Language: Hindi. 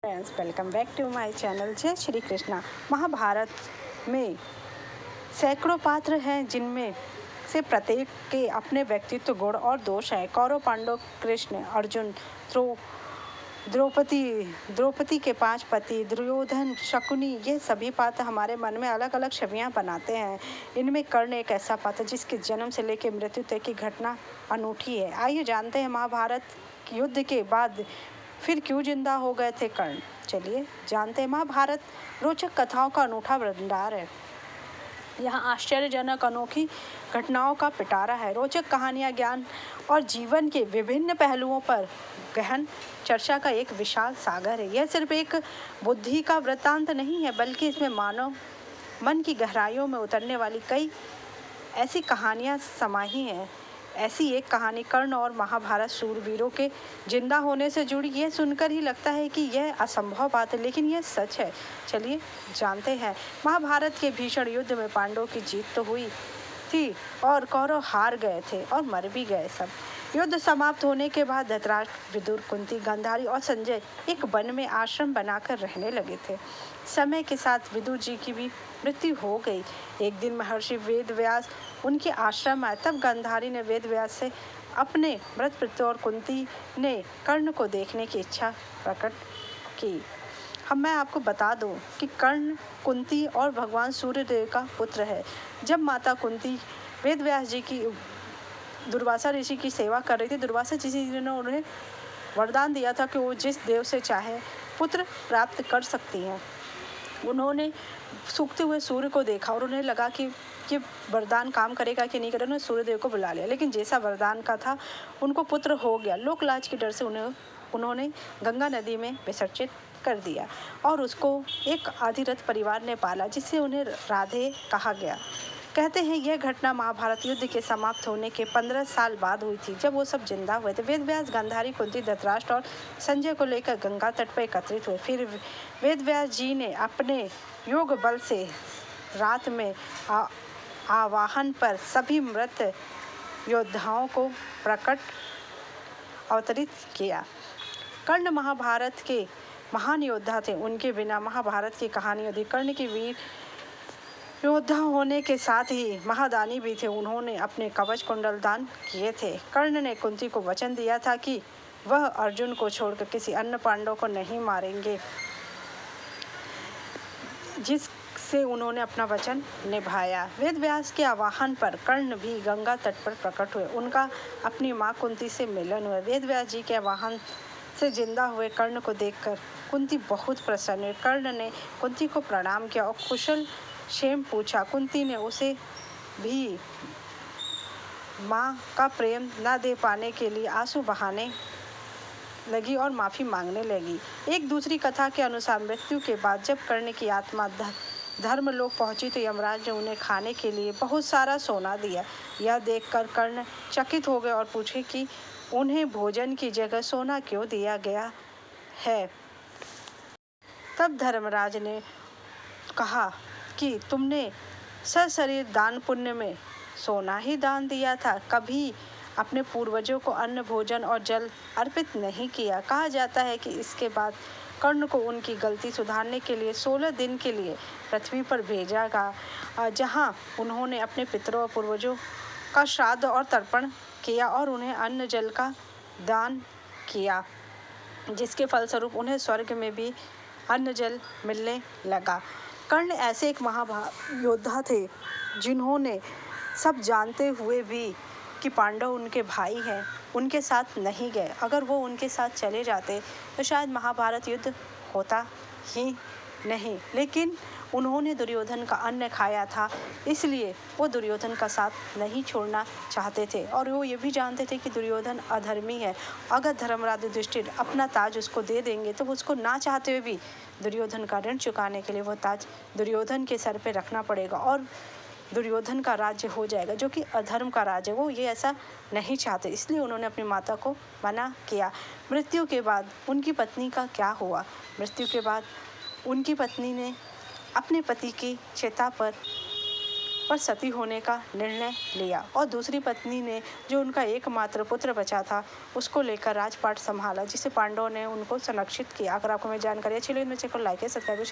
Friends, welcome back to my channel. जय श्री कृष्णा। महाभारत में सैकड़ों पात्र हैं जिनमें से प्रत्येक के अपने व्यक्तित्व, गुण और दोष हैं। कौरव, पांडव, कृष्ण, अर्जुन, द्रौपदी के 5 पति, दुर्योधन, शकुनी, ये सभी पात्र हमारे मन में अलग अलग छवियां बनाते हैं। इनमें कर्ण एक ऐसा पात्र जिसके जन्म से लेकर मृत्यु तक की घटना अनूठी है। आइए जानते हैं महाभारत युद्ध के बाद फिर क्यों जिंदा हो गए थे कर्ण। चलिए जानते हैं। महाभारत रोचक कथाओं का अनूठा भंडार है। यहाँ आश्चर्यजनक अनोखी घटनाओं का पिटारा है। रोचक कहानियाँ, ज्ञान और जीवन के विभिन्न पहलुओं पर गहन चर्चा का एक विशाल सागर है। यह सिर्फ एक बुद्धि का वृत्तांत नहीं है, बल्कि इसमें मानव मन की गहराइयों में उतरने वाली कई ऐसी कहानियाँ समाही हैं। ऐसी एक कहानी कर्ण और महाभारत शूरवीरों के जिंदा होने से जुड़ी। यह सुनकर ही लगता है कि यह असंभव बात है, लेकिन यह सच है। चलिए जानते हैं। महाभारत के भीषण युद्ध में पांडवों की जीत तो हुई थी और कौरव हार गए थे और मर भी गए सब। युद्ध समाप्त होने के बाद धृतराष्ट्र, विदुर, कुंती, गांधारी और संजय एक वन में आश्रम बनाकर रहने लगे थे। समय के साथ विदुर जी की भी मृत्यु हो गई। एक दिन महर्षि वेदव्यास उनके आश्रम आए। तब गांधारी ने वेदव्यास से अपने मृत पिता और कुंती ने कर्ण को देखने की इच्छा प्रकट की। मैं आपको बता दूं कि कर्ण कुंती और भगवान सूर्यदेव का पुत्र है। जब माता कुंती वेदव्यास जी की दुर्वासा ऋषि की सेवा कर रही थी, दुर्वासा ऋषि ने उन्हें वरदान दिया था कि वो जिस देव से चाहे पुत्र प्राप्त कर सकती हैं। उन्होंने सूखते हुए सूर्य को देखा और उन्हें लगा कि ये वरदान काम करेगा कि नहीं करेगा। उन्होंने सूर्यदेव को बुला लिया, लेकिन जैसा वरदान का था उनको पुत्र हो गया। लोकलाज के डर से उन्होंने गंगा नदी में विसर्जित कर दिया और उसको एक आधिरथ परिवार ने पाला, जिससे उन्हें राधे कहा गया। कहते हैं यह घटना महाभारत युद्ध के समाप्त होने के 15 साल बाद हुई थी, जब वो सब जिंदा हुए थे। वेदव्यास, गांधारी, कुंती, धृतराष्ट्र और संजय को लेकर गंगा तट पर एकत्रित हुए। फिर वेदव्यास जी ने अपने योग बल से रात में आवाहन पर सभी मृत योद्धाओं को प्रकट अवतरित किया। कर्ण महाभारत के महान योद्धा थे। उनके बिना महाभारत की कहानी अधूरी। कर्ण के वीर योद्धा होने के साथ ही महादानी भी थे। उन्होंने अपने कवच कुंडल दान किए थे। कर्ण ने कुंती को वचन दिया था कि वह अर्जुन को छोड़कर किसी अन्य पांडव को नहीं मारेंगे, जिससे उन्होंने अपना वचन निभाया। वेदव्यास के आह्वान पर कर्ण भी गंगा तट पर प्रकट हुए। उनका अपनी मां कुंती से मिलन हुआ। वेदव्यास जी के आह्वान से जिंदा हुए कर्ण को देखकर कुंती बहुत प्रसन्न हुई। कर्ण ने कुंती को प्रणाम किया और कुशल क्षेम पूछा। कुंती ने उसे भी मां का प्रेम न दे पाने के लिए आंसू बहाने लगी और माफी मांगने लगी। एक दूसरी कथा के अनुसार मृत्यु के बाद जब कर्ण की आत्मा धर्मलोक पहुंची तो यमराज ने उन्हें खाने के लिए बहुत सारा सोना दिया। यह देखकर कर्ण चकित हो गए और पूछे कि उन्हें भोजन की जगह सोना क्यों दिया गया है। तब धर्मराज ने कहा कि तुमने सशरीर दान पुण्य में सोना ही दान दिया था, कभी अपने पूर्वजों को अन्न, भोजन और जल अर्पित नहीं किया। कहा जाता है कि इसके बाद कर्ण को उनकी गलती सुधारने के लिए 16 दिन के लिए पृथ्वी पर भेजा गया, जहां उन्होंने अपने पितरों और पूर्वजों का श्राद्ध और तर्पण किया और उन्हें अन्न जल का दान किया, जिसके फलस्वरूप उन्हें स्वर्ग में भी अन्न जल मिलने लगा। कर्ण ऐसे एक योद्धा थे जिन्होंने सब जानते हुए भी कि पांडव उनके भाई हैं, उनके साथ नहीं गए। अगर वो उनके साथ चले जाते तो शायद महाभारत युद्ध होता ही नहीं, लेकिन उन्होंने दुर्योधन का अन्न खाया था, इसलिए वो दुर्योधन का साथ नहीं छोड़ना चाहते थे। और वो ये भी जानते थे कि दुर्योधन अधर्मी है। अगर धर्मराज युधिष्ठिर अपना ताज उसको दे देंगे तो उसको ना चाहते हुए भी दुर्योधन का ऋण चुकाने के लिए वो ताज दुर्योधन के सर पे रखना पड़ेगा और दुर्योधन का राज्य हो जाएगा, जो कि अधर्म का राज्य। वो ये ऐसा नहीं चाहते, इसलिए उन्होंने अपनी माता को मना किया। मृत्यु के बाद उनकी पत्नी का क्या हुआ। मृत्यु के बाद उनकी पत्नी ने अपने पति की चिता पर पर सती होने का निर्णय लिया और दूसरी पत्नी ने, जो उनका एकमात्र पुत्र बचा था, उसको लेकर राजपाट संभाला, जिसे पांडवों ने उनको संरक्षित किया। अगर आपको मेरी जानकारी अच्छी लगी तो चैनल को लाइक करें, सब्सक्राइब करें।